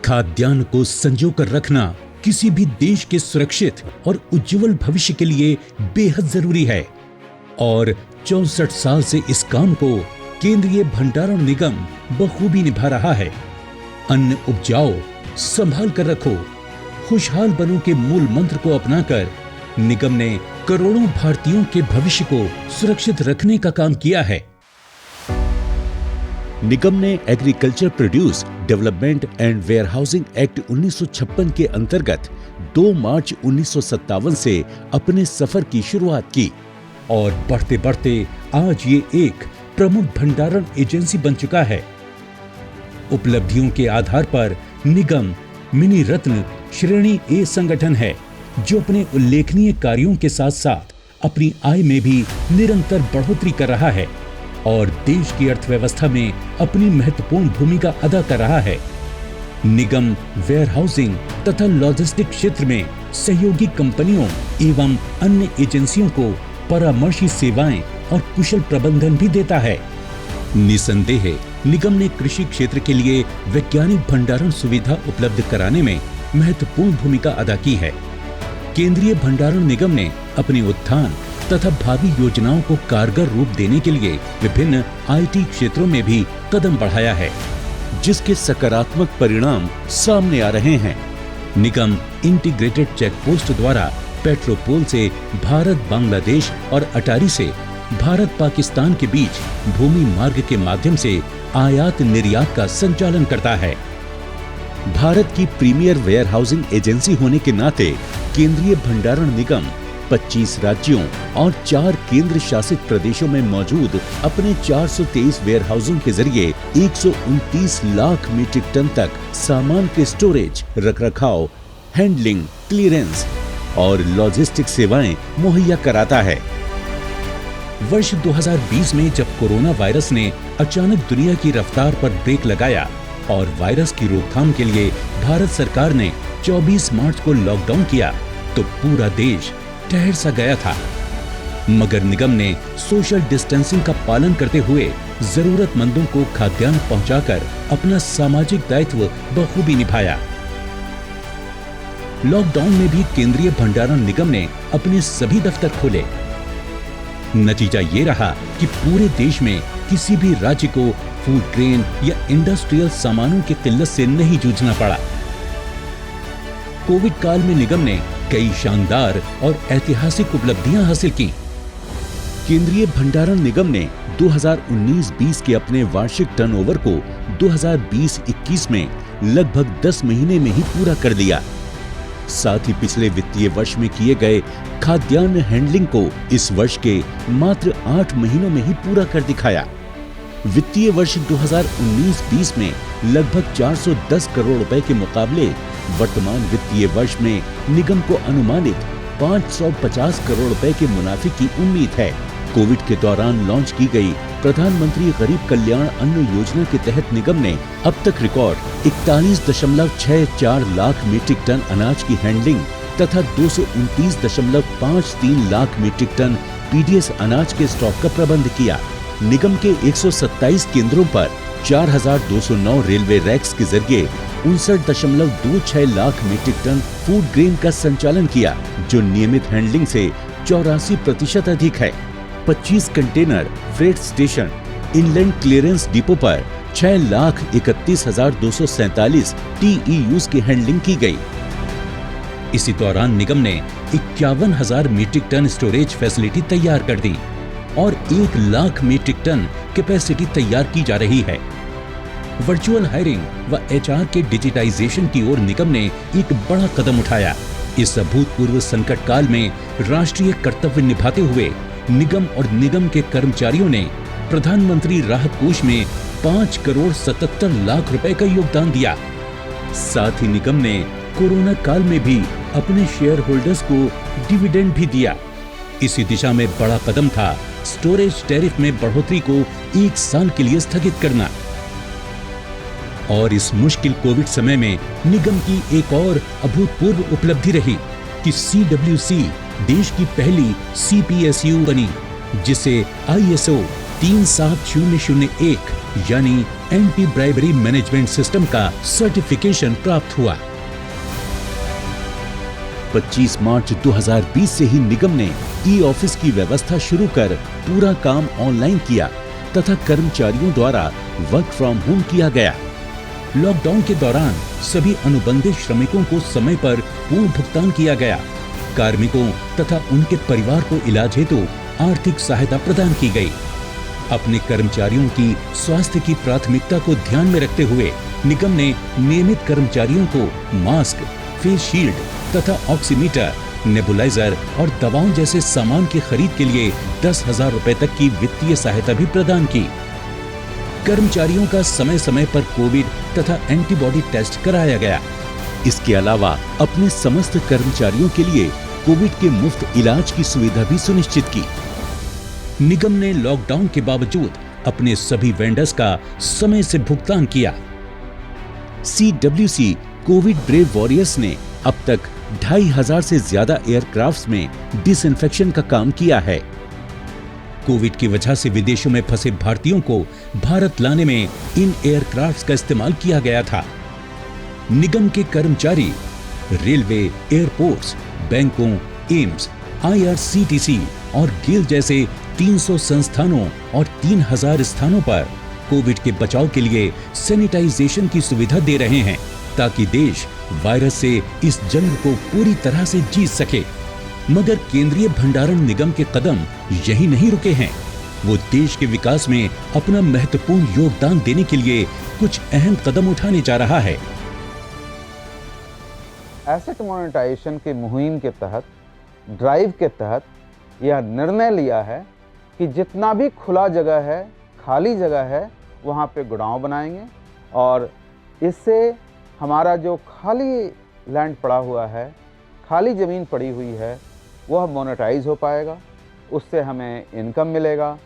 खाद्यान्न को संजो कर रखना किसी भी देश के सुरक्षित और उज्जवल भविष्य के लिए बेहद जरूरी है और 64 साल से इस काम को केंद्रीय भंडारण निगम बखूबी निभा रहा है। अन्न उपजाओ, संभाल कर रखो, खुशहाल बनो के मूल मंत्र को अपनाकर निगम ने करोड़ों भारतीयों के भविष्य को सुरक्षित रखने का काम किया है। निगम ने agriculture produce development and warehousing act 1956 के अंतर्गत 2 मार्च 1957 से अपने सफर की शुरुआत की और बढ़ते बढ़ते आज ये एक प्रमुख भंडारण एजेंसी बन चुका है। उपलब्धियों के आधार पर निगम मिनी रत्न श्रेणी ए संगठन है जो अपने उल्लेखनीय कार्यों के साथ साथ अपनी आय में भी निरंतर बढ़ोतरी कर रहा है और देश की अर्थव्यवस्था में अपनी महत्वपूर्ण भूमिका अदा कर रहा है। निगम वेयरहाउसिंग तथा लॉजिस्टिक क्षेत्र में सहयोगी कंपनियों एवं अन्य एजेंसियों को परामर्शी सेवाएं और कुशल प्रबंधन भी देता है। निसंदेह निगम ने कृषि क्षेत्र के लिए वैज्ञानिक भंडारण सुविधा उपलब्ध कराने में महत्वपूर्ण भूमिका अदा की है। केंद्रीय भंडारण निगम ने अपने उत्थान तथा भावी योजनाओं को कारगर रूप देने के लिए विभिन्न आईटी क्षेत्रों में भी कदम बढ़ाया है, जिसके सकारात्मक परिणाम सामने आ रहे हैं। निगम इंटीग्रेटेड चेक पोस्ट द्वारा पेट्रोपोल से भारत बांग्लादेश और अटारी से भारत पाकिस्तान के बीच भूमि मार्ग के माध्यम से आयात निर्यात का संचालन करता है। भारत की प्रीमियर वेयरहाउसिंग एजेंसी होने के नाते केंद्रीय भंडारण निगम 25 राज्यों और 4 केंद्र शासित प्रदेशों में मौजूद अपने 423 वेयरहाउसों के जरिए 129 लाख मीट्रिक टन तक सामान के स्टोरेज, रखरखाव, हैंडलिंग, क्लीयरेंस और लॉजिस्टिक सेवाएं मुहैया कराता है। वर्ष 2020 में जब कोरोना वायरस ने अचानक दुनिया की रफ्तार पर ब्रेक लगाया और वायरस की रोकथाम के लिए भारत सरकार ने 24 मार्च को लॉकडाउन किया तो पूरा देश ठहर सा गया था, मगर निगम ने सोशल डिस्टेंसिंग का पालन करते हुए जरूरतमंदों को खाद्यान्न पहुंचाकर अपना सामाजिक दायित्व बखूबी निभाया। लॉकडाउन में भी केंद्रीय भंडारण निगम ने अपने सभी दफ्तर खोले। नतीजा ये रहा कि पूरे देश में किसी भी राज्य को फूड ग्रेन या इंडस्ट्रियल सामानों की किल्लत से नहीं जूझना पड़ा। कोविड काल में निगम ने कई शानदार और ऐतिहासिक उपलब्धियां हासिल की। केंद्रीय भंडारण निगम ने 2019-20 के अपने वार्षिक टर्नओवर को 2020-21 में लगभग 10 महीने में ही पूरा कर लिया। साथ ही पिछले वित्तीय वर्ष में किए गए खाद्यान्न हैंडलिंग को इस वर्ष के मात्र 8 महीनों में ही पूरा कर दिखाया। वित्तीय वर्ष 2019-20 में लगभग 410 करोड़ रुपए के मुकाबले वर्तमान वित्तीय वर्ष में निगम को अनुमानित 550 करोड़ रुपए के मुनाफे की उम्मीद है। कोविड के दौरान लॉन्च की गई प्रधानमंत्री गरीब कल्याण अन्न योजना के तहत निगम ने अब तक रिकॉर्ड 41.64 लाख मीट्रिक टन अनाज की हैंडलिंग तथा 229.53 लाख मीट्रिक टन पीडीएस अनाज के स्टॉक का प्रबंध किया। निगम के 127 केंद्रों पर 4,209 रेलवे रैक्स के जरिए 59.26 lakh metric tonne food grain का संचालन किया, जो नियमित हैंडलिंग से 84% अधिक है। 25 container freight station inland clearance depot पर 6,31,247 TEUs की हैंडलिंग की गई। इसी दौरान निगम ने 51,000 मीट्रिक टन स्टोरेज फैसिलिटी तैयार कर दी और 1 लाख मीट्रिक टन कैपेसिटी तैयार की जा रही है। वर्चुअल हायरिंग व HR के डिजिटाइजेशन की ओर निगम ने एक बड़ा कदम उठाया। इस अभूतपूर्व संकट काल में राष्ट्रीय कर्तव्य निभाते हुए निगम और निगम के कर्मचारियों ने प्रधानमंत्री राहत कोष में 5 करोड़ 77 लाख रुपए का योगदान दिया। साथ ही निगम ने कोरोना काल में भी अपने शेयर होल्डर्स को डिविडेंड भी दिया। इसी दिशा में बड़ा कदम था स्टोरेज टैरिफ में बढ़ोतरी को 1 साल के लिए स्थगित करना। और इस मुश्किल कोविड समय में निगम की एक और अभूतपूर्व उपलब्धि रही कि CWC देश की पहली CPSU बनी, जिसे ISO 37001 यानी एंटी ब्राइबरी मैनेजमेंट सिस्टम का सर्टिफिकेशन प्राप्त हुआ। 25 मार्च 2020 से ही निगम ने ई ऑफिस की व्यवस्था शुरू कर पूरा काम ऑनलाइन किया तथा कर्मचारियों द्वारा वर्क फ्रॉम होम किया गया। लॉकडाउन के दौरान सभी अनुबंधित श्रमिकों को समय पर पूर्ण भुगतान किया गया। कार्मिकों तथा उनके परिवार को इलाज हेतु आर्थिक सहायता प्रदान की गई। अपने कर्मचारियों की स्वास्थ्य की प्राथमिकता को ध्यान में रखते हुए निगम ने नियमित कर्मचारियों को मास्क, फेस शील्ड तथा ऑक्सीमीटर, नेबुलाइजर और दवाओं जैसे सामान की खरीद के लिए 10,000 रुपए तक की वित्तीय सहायता भी प्रदान की। कर्मचारियों का समय समय पर कोविड तथा एंटीबॉडी टेस्ट कराया गया। इसके अलावा अपने समस्त कर्मचारियों के लिए कोविड के मुफ्त इलाज की सुविधा भी सुनिश्चित की। निगम ने लॉकडाउन के बावजूद अपने सभी वेंडर्स का समय से भुगतान किया। CWC कोविड ब्रेव वॉरियर्स ने अब तक 2,500 से ज्यादा एयरक्राफ्ट्स में डिसइंफेक्शन का काम किया है। कोविड की वजह से विदेशों में फंसे भारतीयों को भारत लाने में इन एयरक्राफ्ट्स का इस्तेमाल किया गया था। निगम के कर्मचारी रेलवे, एयरपोर्ट्स, बैंकों, एम्स, IRCTC और गिल जैसे 300 संस्थानों और 3,000 स्थानों पर कोविड के बचाव के लिए सैनिटाइजेशन की सुविधा दे रहे हैं ताकि देश वायरस से इस जंग को पूरी तरह से जीत सके। मगर केंद्रीय भंडारण निगम के कदम यही नहीं रुके हैं। वो देश के विकास में अपना महत्वपूर्ण योगदान देने के लिए कुछ अहम कदम उठाने जा रहा है। एसेट मोनेटाइजेशन की मुहिम के तहत, ड्राइव के तहत यह निर्णय लिया है कि जितना भी खुला जगह है, खाली जगह है, वहाँ पे गोडाउन बनाएंगे और इससे हमारा जो खाली लैंड पड़ा हुआ है, खाली ज़मीन पड़ी हुई है, वह मोनेटाइज हो पाएगा। उससे हमें इनकम मिलेगा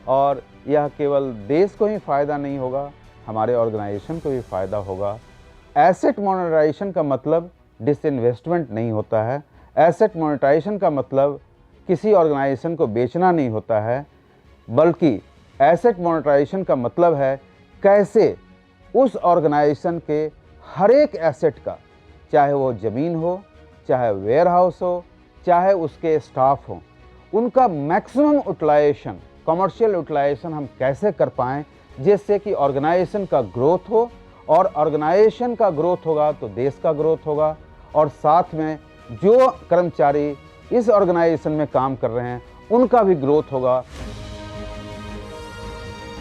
और यह केवल देश को ही फ़ायदा नहीं होगा, हमारे ऑर्गेनाइजेशन को भी फ़ायदा होगा। एसेट मोनेटाइजेशन का मतलब डिसइन्वेस्टमेंट नहीं होता है। एसेट मोनेटाइजेशन का मतलब किसी ऑर्गेनाइजेशन को बेचना नहीं होता है, बल्कि एसेट मोनेटाइजेशन का मतलब है कैसे उस ऑर्गेनाइजेशन के हर एक एसेट का, चाहे वो ज़मीन हो, चाहे वेयर हाउस हो, चाहे उसके स्टाफ हो, उनका मैक्सिमम यूटिलाइजेशन, कमर्शियल यूटिलाइजेशन हम कैसे कर पाएँ जिससे कि ऑर्गेनाइजेशन का ग्रोथ हो, और ऑर्गेनाइजेशन का ग्रोथ होगा तो देश का ग्रोथ होगा, और साथ में जो कर्मचारी इस ऑर्गेनाइजेशन में काम कर रहे हैं उनका भी ग्रोथ होगा।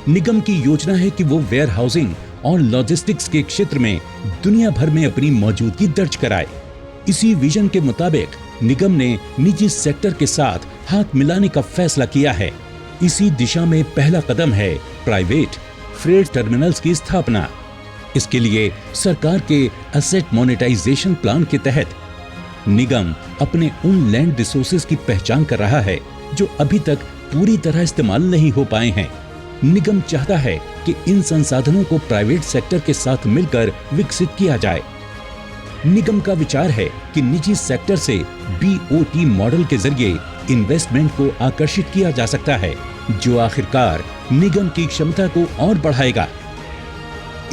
निगम की योजना है कि वो वेयर हाउसिंग और लॉजिस्टिक्स के क्षेत्र में दुनिया भर में अपनी मौजूदगी दर्ज कराए। इसी विजन के मुताबिक निगम ने निजी सेक्टर के साथ हाथ मिलाने का फैसला किया है। इसी दिशा में पहला कदम है प्राइवेट फ्रेट टर्मिनल्स की स्थापना। इसके लिए सरकार के एसेट मोनेटाइजेशन प्लान के तहत निगम अपने उन लैंड रिसोर्सेज की पहचान कर रहा है जो अभी तक पूरी तरह इस्तेमाल नहीं हो पाए हैं। निगम चाहता है कि इन संसाधनों को प्राइवेट सेक्टर के साथ मिलकर विकसित किया जाए। निगम का विचार है कि निजी सेक्टर से BOT मॉडल के जरिए इन्वेस्टमेंट को आकर्षित किया जा सकता है, जो आखिरकार निगम की क्षमता को और बढ़ाएगा।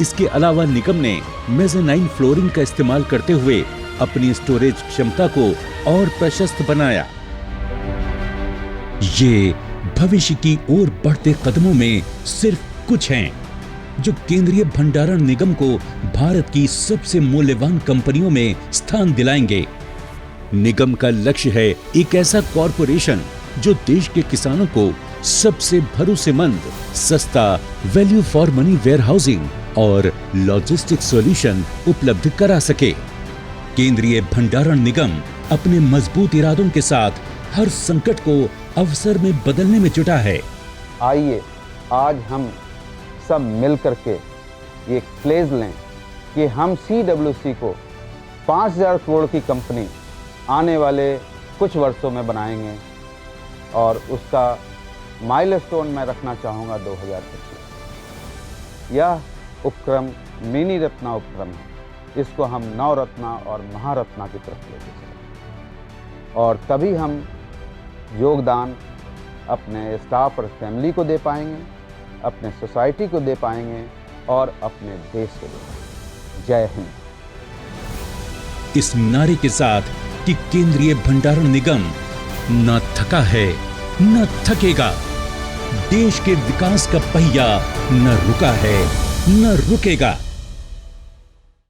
इसके अलावा निगम ने मेज़ेनाइन फ्लोरिंग का इस्तेमाल करते हुए अपनी स्टोरेज क्षमता को और प्रशस्त बनाया। ये भविष्य की ओर बढ़ते कदमों में सिर्फ कुछ हैं जो केंद्रीय भंडारण निगम को भारत की सबसे मूल्यवान कंपनियों में स्थान दिलाएंगे। निगम का लक्ष्य है एक ऐसा कॉरपोरेशन जो देश के किसानों को सबसे भरोसेमंद, सस्ता, value for money warehousing और लॉजिस्टिक सॉल्यूशन उपलब्ध करा सके। केंद्रीय भंडारण निगम अपने मजबूत इरादों के साथ हर संकट को अवसर में बदलने में जुटा है। आइए आज हम सब मिल करके ये प्लेज लें कि हम CWC को 5,000 करोड़ की कंपनी आने वाले कुछ वर्षों में बनाएंगे और उसका माइलस्टोन मैं रखना चाहूँगा 2025। यह उपक्रम मिनी रत्ना उपक्रम है। इसको हम नवरत्ना और महारत्ना की तरफ लेके चलेंगे और तभी हम योगदान अपने स्टाफ और फैमिली को दे पाएंगे अपने सोसाइटी को दे पाएंगे और अपने देश को दे पाएंगे। जय हिंद। इस नारे के साथ कि केंद्रीय भंडारण निगम न थका है न थकेगा, देश के विकास का पहिया न रुका है न रुकेगा।